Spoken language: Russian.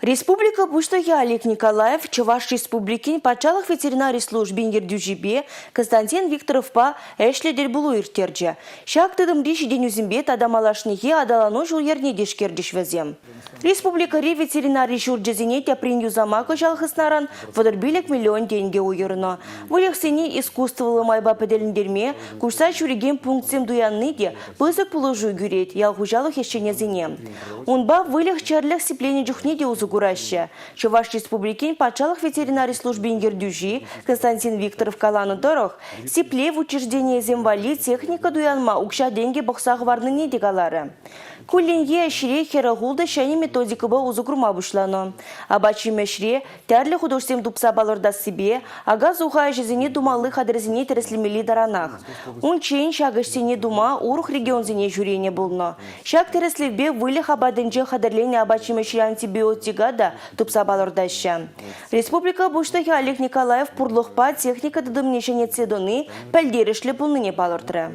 Республика Буштоя Олег Николаев, Чуваш Республикин, Пачалах ветеринарий службин ердюжибе, Константин Викторовпа, Эшли Дельбулу иртерджа. Шак тыдым диши день узимбет адамалашнихе адалану жул ерне дешкердиш везем. Республика Ри ветеринарий журджазине тяприн юзамака жалхыснаран водорбилек миллион деньги уйырно. Вылех сене искусствовалы майба педеліндерме, курса чуреген пунктсем дуянныде, пызык положу гюрет, ялхужалых ещене зене. Унба вылех чарлях сиплене джухнеде узугураща. Чуваш Республикин Пачалах ветеринарий службин ердюжи Константин Викторов калану дорог, сипле в учреждение земвали техника дуянма укша деньги боксах варныне дегалары. Кулинье шире херагулда шани методика ба узукрума бушлано. Абачи мешре тярле художествем дупса балорда себе, ага зухая жизни думалы хадрезине тереслимели даранах. Он чейн шагашсине дума урух регион зине жюрине булно. Шаг тересливбе вылех абаденже хадерление абачи мешре антибиотигада дупса балордаща. Республика Буштахи Олег Николаев пурлухпа техника дыдымнешене цедоны пельдерешле пулныне балордре.